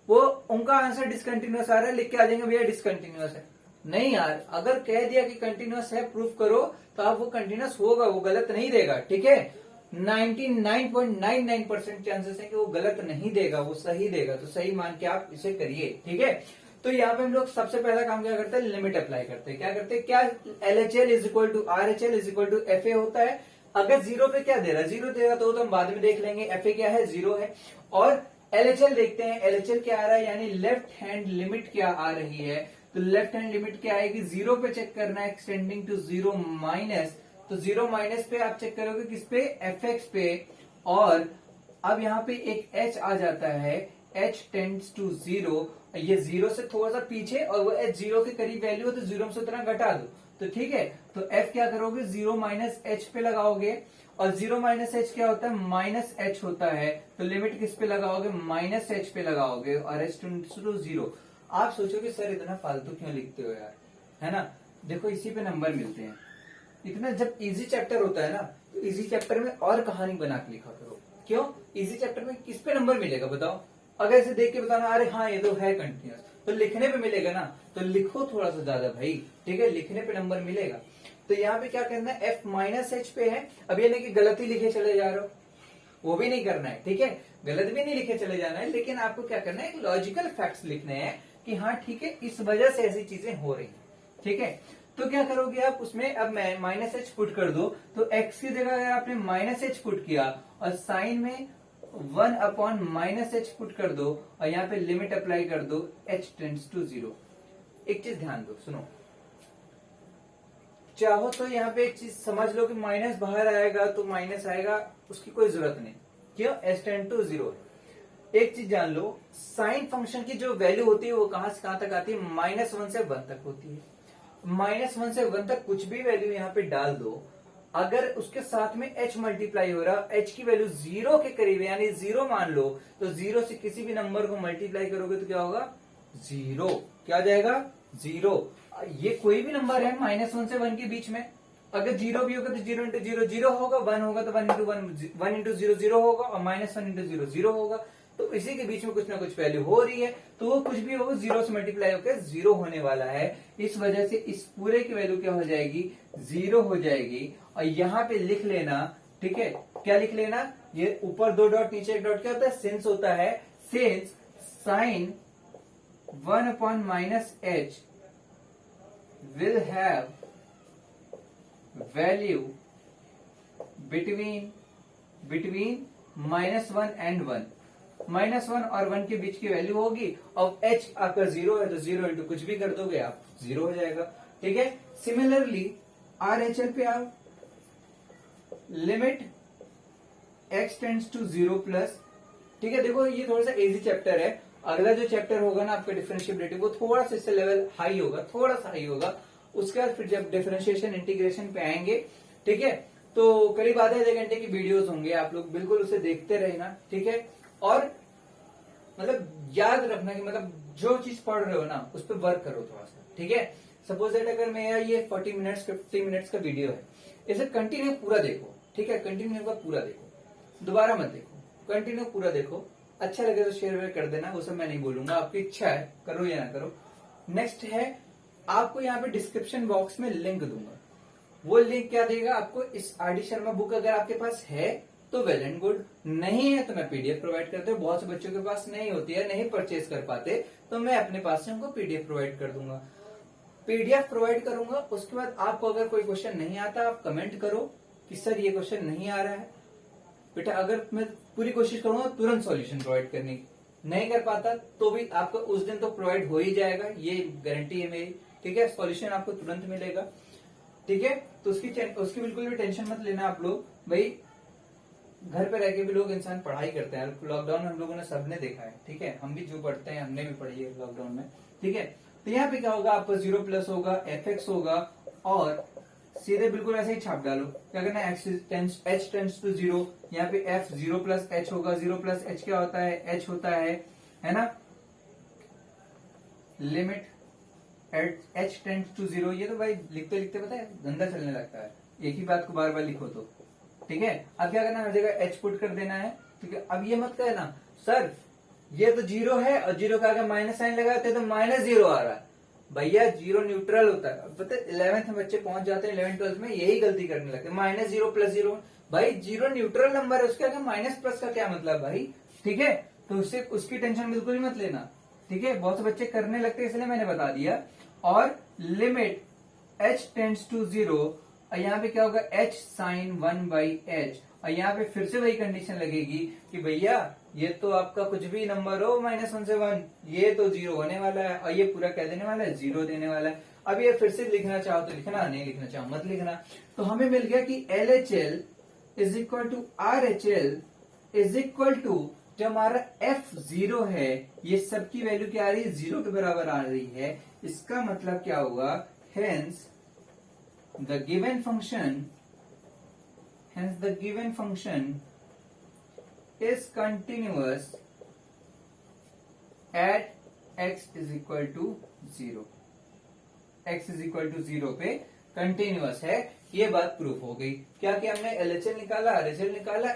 वो उनका आंसर डिसकंटिन्यूअस आ रहा है, लिख के आ जाएंगे भैया डिसकंटिन्यूअस है। नहीं यार, अगर कह दिया कि कंटिन्यूअस है, प्रूफ करो, तो आप वो कंटिन्यूअस होगा, वो गलत नहीं देगा। ठीक है, 99.99% चांसेस है कि वो गलत नहीं देगा, वो सही देगा। तो सही मान के आप इसे करिए। ठीक है, तो यहाँ पे हम लोग सबसे पहला काम क्या करते हैं, लिमिट अप्लाई करते हैं। क्या करते हैं, क्या LHL is equal to RHL is equal to FA होता है। अगर 0 पे क्या दे रहा है, 0 देगा तो हम बाद में देख लेंगे। FA क्या है, 0 है। और LHL देखते हैं, LHL क्या आ रहा है, यानी लेफ्ट हैंड लिमिट क्या आ रही है। तो लेफ्ट हैंड लिमिट क्या आएगी, 0 पे चेक करना है, एक्सटेंडिंग टू 0 माइनस। तो 0 माइनस पे आप चेक करोगे किस पे, FX पे। और अब यहाँ पे एक H आ जाता है, H टेंड्स टू 0, ये 0 से थोड़ा सा पीछे, और वो H 0 के करीब वैल्यू है तो 0 से उतना घटा दो। तो ठीक है, तो F क्या करोगे, 0 माइनस H पे लगाओगे, और 0 माइनस H क्या होता है, माइनस H होता है। तो लिमिट किस पे लगाओगे, माइनस H पे लगाओगे, और H टेंड्स टू 0। आप सोचोगे सर इतना फालतू क्यों लिखते हो यार, है ना। देखो इसी पे नंबर मिलते हैं, इतना जब इजी चैप्टर होता है ना, तो इजी चैप्टर में और कहानी बना के लिखा करो। क्यों? इजी चैप्टर में किस पे नंबर मिलेगा बताओ? अगर इसे देख के बताना अरे हाँ ये तो है कंटिन्यूस, तो लिखने पे मिलेगा ना, तो लिखो थोड़ा सा ज्यादा भाई, ठीक है, लिखने पे नंबर मिलेगा। तो यहाँ पे क्या करना है, एफ माइनस एच पे है। अब ये नहीं कि गलत ही लिखे चले जा रहे हो, वो भी नहीं करना है, ठीक है, गलत भी नहीं लिखे चले जाना है, लेकिन आपको क्या करना है, लॉजिकल फैक्ट्स लिखने हैं कि हाँ ठीक है इस वजह से ऐसी चीजें हो रही हैं, ठीक है। तो क्या करोगे आप उसमें, अब मैं माइनस एच पुट कर दो, तो एक्स की जगह अगर आपने माइनस एच पुट किया और साइन में 1 अपॉन माइनस एच पुट कर दो और यहाँ पे लिमिट अप्लाई कर दो, एच टेंड्स टू 0। एक चीज ध्यान दो, सुनो, चाहो तो यहाँ पे एक चीज समझ लो कि माइनस बाहर आएगा तो माइनस आएगा, उसकी कोई जरूरत नहीं। क्यों? H tend to 0। एक चीज जान लो, साइन फंक्शन की जो वैल्यू होती है वो कहां से कहां तक आती है, -1 से 1 तक होती है। -1 से 1 तक कुछ भी वैल्यू यहाँ पे डाल दो, अगर उसके साथ में h मल्टीप्लाई हो रहा, h की वैल्यू 0 के करीब है यानी 0 मान लो, तो 0 से किसी भी नंबर को मल्टीप्लाई करोगे तो क्या होगा, 0। क्या आ जाएगा, 0। ये कोई भी नंबर है -1 से 1 के बीच में, अगर 0 भी होगा तो 0 इंटू 0 0 होगा, 1 होगा तो 1 इंटू 1 इंटू 0 0 होगा, और -1 इंटू 0 0 होगा। तो इसी के बीच में कुछ ना कुछ वैल्यू हो रही है, तो वो कुछ भी होगा 0 से मल्टीप्लाई होकर 0 होने वाला है। इस वजह से इस पूरे की वैल्यू क्या हो जाएगी, 0 हो जाएगी। और यहाँ पे लिख लेना, ठीक है, क्या लिख लेना, ये ऊपर 2 डॉट नीचे 1 डॉट क्या होता है, सिंस होता है। Since sign 1 upon minus H will have value between -1 and 1। -1 और 1 के बीच की वैल्यू होगी, और h आपका 0 है तो 0 इंटू कुछ भी कर दोगे आप, 0 हो जाएगा, ठीक है। सिमिलरली RHL पे आओ, limit x tends to 0 plus, ठीक है। देखो ये थोड़ा सा इजी चैप्टर है, अगला जो चैप्टर होगा ना आपका डिफरेंशिएबिलिटी, वो थोड़ा सा इससे लेवल हाई होगा, थोड़ा सा हाई होगा। उसके बाद फिर जब डिफरेंशिएशन इंटीग्रेशन पे आएंगे, ठीक है, तो करीब आधे घंटे की वीडियोस होंगे, आप लोग बिल्कुल उसे देखते रहना, ठीक है। और मतलब याद रखना कि मतलब जो चीज पढ़ रहे हो ना उस पर वर्क करो थोड़ा सा, ठीक है। सपोज दैट अगर मेरा ये 40 मिनट्स 50 मिनट्स का वीडियो है, इसे कंटिन्यू पूरा देखो, ठीक है, कंटिन्यू पूरा देखो, दोबारा मत देखो, कंटिन्यू पूरा देखो। अच्छा लगे तो शेयर वेयर कर देना, वो सब मैं नहीं बोलूंगा, आपकी इच्छा है, करो या ना करो। नेक्स्ट है, आपको यहाँ पे डिस्क्रिप्शन बॉक्स में लिंक दूंगा, वो लिंक क्या देगा आपको, इस आर डी शर्मा बुक अगर आपके पास है तो वेल एंड गुड, नहीं है तो मैं पीडीएफ प्रोवाइड करता हूँ। बहुत से बच्चों के पास नहीं होती है, नहीं परचेज कर पाते, तो मैं अपने पास से उनको पीडीएफ प्रोवाइड कर दूंगा, पीडीएफ प्रोवाइड करूंगा। उसके बाद आपको अगर कोई क्वेश्चन नहीं आता, आप कमेंट करो कि सर ये क्वेश्चन नहीं आ रहा है बेटा, अगर मैं पूरी कोशिश करूंगा तुरंत सॉल्यूशन प्रोवाइड करने की, नहीं कर पाता तो भी आपको उस दिन तो प्रोवाइड हो ही जाएगा, ये गारंटी है मेरी, ठीक है। सॉल्यूशन आपको तुरंत मिलेगा, ठीक है। तो उसकी बिल्कुल भी टेंशन मत लेना आप लोग, भाई घर पे रह के भी लोग इंसान पढ़ाई करते हैं, लॉकडाउन में हम लोगों ने सबने देखा है, ठीक है, हम भी जो पढ़ते हैं हमने भी पढ़ी है लॉकडाउन में, ठीक है। तो यहाँ पे क्या होगा, आपको 0 प्लस होगा, fx होगा, और सीधे बिल्कुल ऐसे ही छाप डालो, क्या करना है, h टेंड्स टू 0, यहाँ पे f 0 प्लस h होगा, 0 प्लस h क्या होता है, h होता है ना, लिमिट h टेंड्स टू 0। ये तो भाई लिखते लिखते पता है गंदा चलने लगता है, एक ही बात को बार बार लिखो तो, ठीक है। अब क्या करना है, हर जगह h पुट कर देना है, ठीक है। अब ये मत कहना सर ये तो 0 है और 0 का अगर माइनस साइन लगाते तो -0 आ रहा है, भैया 0 न्यूट्रल होता है। पता है 11th में बच्चे पहुंच जाते हैं, 11th 12th में यही गलती करने लगते हैं, -0 प्लस 0, भाई 0 न्यूट्रल नंबर है, उसके आगे माइनस प्लस का क्या मतलब भाई, ठीक है। तो उससे उसकी टेंशन बिल्कुल ही मत लेना, ठीक है, बहुत से बच्चे करने लगते हैं इसलिए मैंने बता दिया। और लिमिट h टेंड्स टू 0, और यहाँ पे क्या होगा, h साइन 1/h, और यहाँ पे फिर से वही कंडीशन लगेगी कि भैया ये तो आपका कुछ भी नंबर हो -1 से 1, ये तो 0 होने वाला है, और ये पूरा क्या देने वाला है, 0 देने वाला है। अब ये फिर से लिखना चाहो तो लिखना, नहीं लिखना चाहो मत लिखना। तो हमें मिल गया कि LHL is equal to RHL is equal to, जो हमारा f0 है ये सबकी वैल्यू क्या आ रही है, 0 के बराबर आ रही है। इसका मतलब क्या होगा, hence the given function is continuous at x is equal to 0, x is equal to 0 पे कंटिन्यूअस है। ये बात प्रूफ हो गई। क्या कि हमने LHL निकाला, RHL निकाला,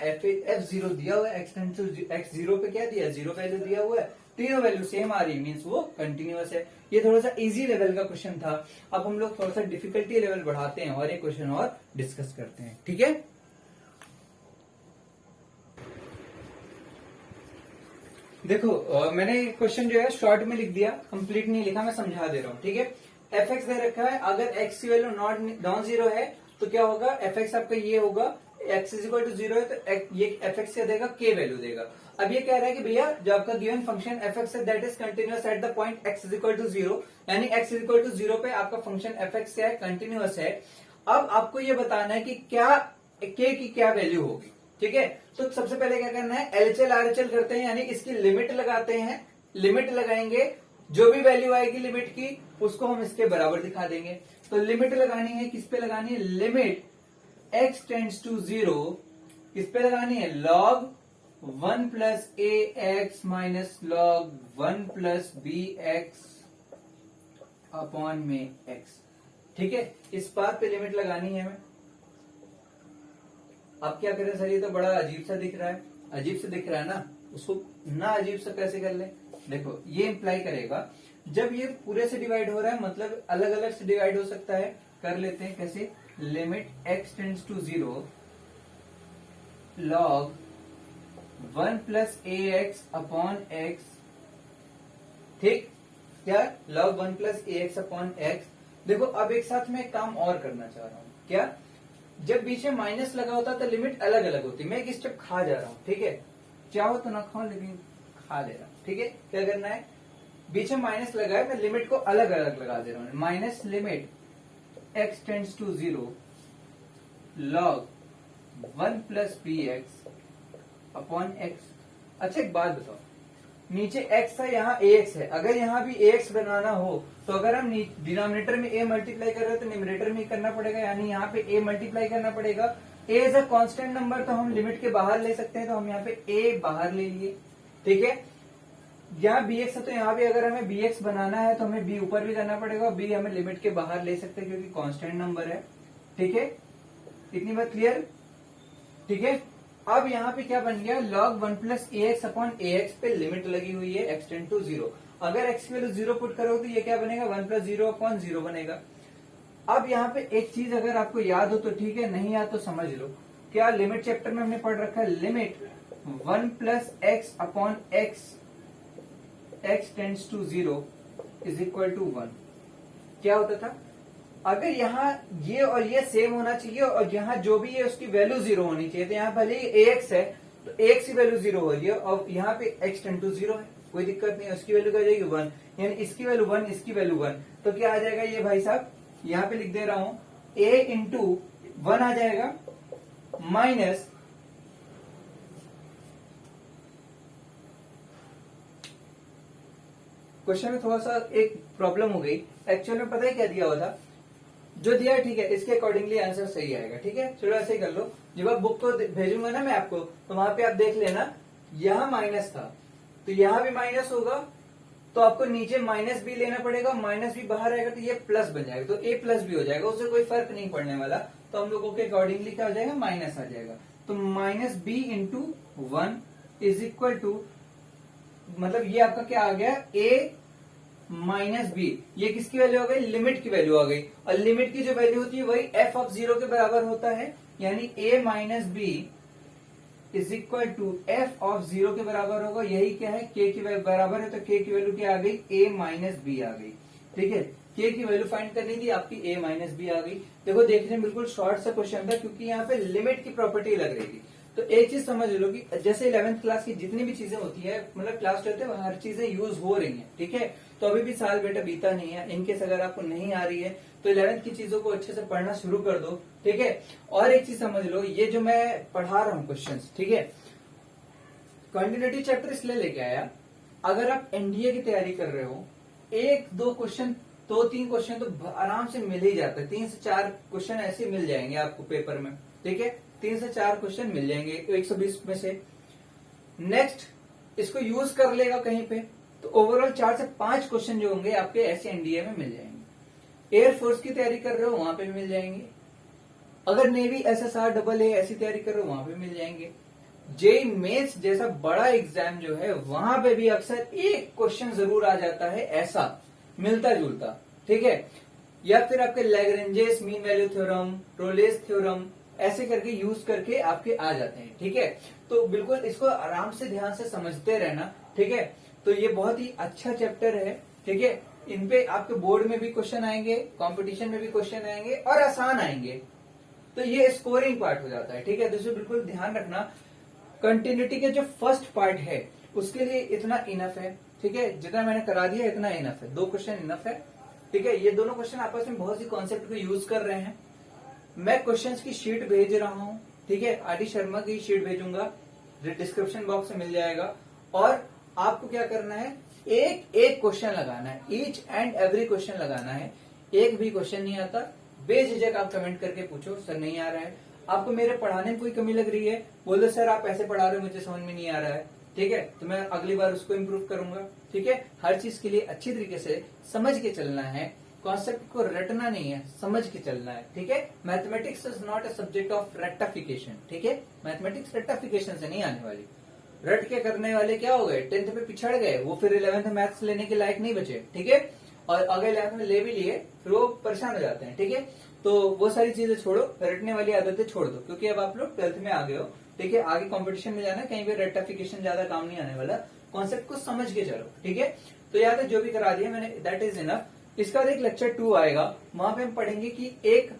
F0 दिया हुआ है, x0 पे क्या दिया, 0 वैल्यू दिया हुआ है, तीनों वैल्यू सेम आ रही मीन्स वो कंटिन्यूअस है। ये थोड़ा सा इजी लेवल का क्वेश्चन था। अब हम लोग थोड़ा सा डिफिकल्टी लेवल बढ़ाते हैं और एक क्वेश्चन और डिस्कस करते हैं, ठीक है। देखो मैंने क्वेश्चन जो है शॉर्ट में लिख दिया, कंप्लीट नहीं लिखा, मैं समझा दे रहा हूँ, ठीक है। fx दे रखा है, अगर x की वैल्यू नॉन जीरो है तो क्या होगा, fx आपका ये होगा, x is equal to zero है तो ये fx क्या देगा, k वैल्यू देगा। अब ये कह रहा है कि भैया जो आपका गिवन फंक्शन fx है that is continuous at the point x is equal to zero, यानी x is equal to zero पे आपका फंक्शन fx क्या है, कंटिन्यूअस है। अब आपको ये बताना है कि क्या k की क्या वैल्यू होगी, ठीक है। तो सबसे पहले क्या करना है, LHL RHL करते हैं, यानी इसकी लिमिट लगाते हैं। लिमिट लगाएंगे, जो भी वैल्यू आएगी लिमिट की उसको हम इसके बराबर दिखा देंगे। तो लिमिट लगानी है, किस पे लगानी है, limit x tends to zero, किस पे लगानी है, log 1 plus ax minus log 1 plus bx upon में x, ठीक है। इस बात पे लिमिट लगानी है हमें। अब क्या करें सर, ये तो बड़ा अजीब सा दिख रहा है, अजीब से दिख रहा है ना, उसको ना अजीब सा कैसे कर ले। देखो ये इंप्लाई करेगा जब ये पूरे से डिवाइड हो रहा है, मतलब अलग अलग से डिवाइड हो सकता है, कर लेते हैं कैसे, limit x tends to zero log 1 plus ax upon x, ठीक, क्या log 1 plus ax upon x। देखो अब एक साथ में एक काम और करना चाह रहा हूं, क्या, जब बीच में माइनस लगा होता तो लिमिट अलग अलग होती, मैं एक स्टेप खा जा रहा हूं, ठीक है, चाहो तो ना खाओ लेकिन खा ले रहा हूं, ठीक है। क्या करना है, बीच में माइनस लगा है, मैं लिमिट को अलग अलग लगा दे रहा हूं, minus limit x tends to zero log 1 plus bx upon x। अच्छा एक बात बताओ, नीचे x है, यहाँ ax है, अगर यहाँ भी ax बनाना हो तो अगर हम डिनोमिनेटर में a मल्टीप्लाई कर रहे हैं तो न्यूमरेटर में करना पड़ेगा, यानी यहाँ पे a मल्टीप्लाई करना पड़ेगा। a is a constant number तो हम लिमिट के बाहर ले सकते हैं, तो हम यहाँ पे a बाहर ले लिए, ठीक है। यहाँ bx है तो यहाँ भी अगर हमें bx बनाना है तो हमें b ऊपर भी करना पड़ेगा, b हमें लिमिट के बाहर ले सकते हैं क्योंकि कांस्टेंट नंबर है, ठीक है। इतनी बात क्लियर, ठीक है। अब यहाँ पे क्या बन गया, log 1 plus ax upon ax पे लिमिट लगी हुई है x टेंड टू जीरो। अगर x की वैल्यू जीरो पुट करो तो ये क्या बनेगा, 1 प्लस जीरो अपॉन जीरो बनेगा। अब यहाँ पे एक चीज अगर आपको याद हो तो ठीक है, नहीं याद तो समझ लो, क्या लिमिट चैप्टर में हमने पढ़ रखा है, limit 1 plus x upon x tends to zero is equal to 1। क्या होता था, अगर यहाँ ये और ये सेम होना चाहिए और यहाँ जो भी है उसकी वैल्यू जीरो होनी चाहिए, तो यहाँ भले ही ax है तो ax की वैल्यू जीरो हो रही है और यहाँ पे x टेंड टू जीरो है, कोई दिक्कत नहीं है, उसकी वैल्यू क्या जाएगी 1, यानी इसकी वैल्यू 1, इसकी वैल्यू 1, तो क्या आ जाएगा ये भाई साहब, यहाँ पे लिख दे रहा हूं a इंटू 1 आ जाएगा माइनस क्वेश्चन में थोड़ा सा एक प्रॉब्लम हो गई, एक्चुअल में पता है क्या दिया हुआ था, जो दिया है ठीक है, इसके अकॉर्डिंगली आंसर सही आएगा, ठीक है। चलो ऐसे ही कर लो, जब आप बुक को भेजूंगा ना मैं आपको तो वहां पे आप देख लेना, यहाँ माइनस था तो यहाँ भी माइनस होगा, तो आपको नीचे माइनस बी लेना पड़ेगा, माइनस बी बाहर आएगा तो ये प्लस बन जाएगा, तो ए प्लस बी हो जाएगा, उससे कोई फर्क नहीं पड़ने वाला, तो हम लोगों के अकॉर्डिंगली क्या हो जाएगा, माइनस आ जाएगा। तो minus b into 1 is equal to, मतलब ये आपका क्या आ गया, ए माइनस बी, ये किसकी वैल्यू हो गई, लिमिट की वैल्यू आ गई, और लिमिट की जो वैल्यू होती है वही एफ ऑफ जीरो के बराबर होता है, यानी a minus b is equal to f of zero के बराबर होगा, यही क्या है, के की बराबर है, तो के की वैल्यू क्या आ गई, ए माइनस बी आ गई, ठीक है। के की वैल्यू फाइंड करनी थी, आपकी ए माइनस बी आ गई। देखो देखने में बिल्कुल शॉर्ट सा क्वेश्चन था क्योंकि यहाँ पे लिमिट की प्रॉपर्टी लग रही थी। तो एक चीज समझ लो कि जैसे 11th क्लास की जितनी भी चीजें होती है, मतलब क्लास 12 है हर चीजें यूज हो रही हैं, ठीक है। तो अभी भी साल बेटा बीता नहीं है, इनकेस अगर आपको नहीं आ रही है तो 11th की चीजों को अच्छे से पढ़ना शुरू कर दो, ठीक है। और एक चीज समझ लो, ये जो मैं पढ़ा रहा हूँ क्वेश्चंस, ठीक है, कंटिन्यूटी चैप्टर इसलिए लेके आया, अगर आप एनडीए की तैयारी कर रहे हो, एक दो क्वेश्चन, दो तीन क्वेश्चन तो आराम से मिल ही जाता है, 3 से 4 क्वेश्चन ऐसे मिल जाएंगे आपको पेपर में, ठीक है, 3 से 4 क्वेश्चन मिल जाएंगे 120 में से। नेक्स्ट इसको यूज कर लेगा कहीं पे तो ओवरऑल 4 से 5 क्वेश्चन जो होंगे आपके ऐसे एनडीए में मिल जाएंगे। एयरफोर्स की तैयारी कर रहे हो वहां पे भी मिल जाएंगे, अगर नेवी SSR AA ऐसी तैयारी कर रहे हो वहां पे मिल जाएंगे। जेई मेंस जैसा बड़ा एग्जाम जो है वहां पे भी अक्सर एक क्वेश्चन जरूर आ जाता है ऐसा मिलता जुलता, ठीक है। या फिर आपके Lagrange's mean value theorem, Rolle's theorem ऐसे करके यूज करके आपके आ जाते हैं, ठीक है। तो बिल्कुल इसको आराम से ध्यान से समझते रहना, ठीक है। तो ये बहुत ही अच्छा चैप्टर है, ठीक है। इन पे आपके बोर्ड में भी क्वेश्चन आएंगे, कंपटीशन में भी क्वेश्चन आएंगे और आसान आएंगे। तो ये स्कोरिंग पार्ट हो जाता है, ठीक है। तो इसे बिल्कुल ध्यान रखना। कंटिन्यूटी के जो फर्स्ट पार्ट है उसके लिए इतना इनफ है, ठीक है। जितना मैंने करा दिया इतना इनफ है, 2 क्वेश्चन इनफ है, ठीक है। ये दोनों क्वेश्चन आपस में बहुत सी कॉन्सेप्ट को यूज कर रहे हैं। मैं क्वेश्चंस की शीट भेज रहा हूं, ठीक है। आदि शर्मा की शीट भेजूंगा, डिस्क्रिप्शन बॉक्स में मिल जाएगा। और आपको क्या करना है, एक एक क्वेश्चन लगाना है, ईच एंड एवरी क्वेश्चन लगाना है। एक भी क्वेश्चन नहीं आता बेझिझक आप कमेंट करके पूछो, सर नहीं आ रहा है। आपको मेरे पढ़ाने में कोई कमी लग रही है, बोल दो सर आप ऐसे पढ़ा रहे हो मुझे समझ में नहीं आ रहा है, ठीक है। तो मैं अगली बार उसको इम्प्रूव करूंगा, ठीक है। हर चीज के लिए अच्छी तरीके से समझ के चलना है, कॉन्सेप्ट को रटना नहीं है, समझ के चलना है, ठीक है। Mathematics is not a subject of rectification, ठीक है। मैथमेटिक्स रेक्टिफिकेशन से नहीं आने वाली। रट के करने वाले क्या हो गए, 10th पे पिछड़ गए, वो फिर 11th में मैथ्स लेने के लायक नहीं बचे, ठीक है। और अगर 11th में ले भी लिए फिर वो परेशान हो जाते हैं, ठीक है। तो वो सारी चीजें छोड़ो, रटने वाली आदतें छोड़ दो, क्योंकि अब आप लोग 12th में आ गए हो, ठीक है। आगे कंपटीशन में जाना, कहीं पे रेक्टिफिकेशन ज्यादा काम नहीं आने वाला, कॉन्सेप्ट को समझ के चलो, ठीक है। तो यहाँ तक जो भी करा दिया मैंने दैट इज इनफ। इसका एक लेक्चर 2 आएगा, वहां पे हम पढ़ेंगे कि एक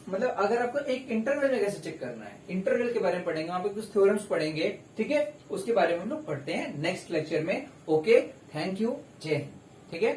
मतलब अगर आपको एक इंटरवल में कैसे चेक करना है, इंटरवल के बारे में पढ़ेंगे, वहां पे कुछ थ्योरम्स पढ़ेंगे, ठीक है। उसके बारे में हम लोग पढ़ते हैं नेक्स्ट लेक्चर में। ओके, थैंक यू, जय हिंद, ठीक है।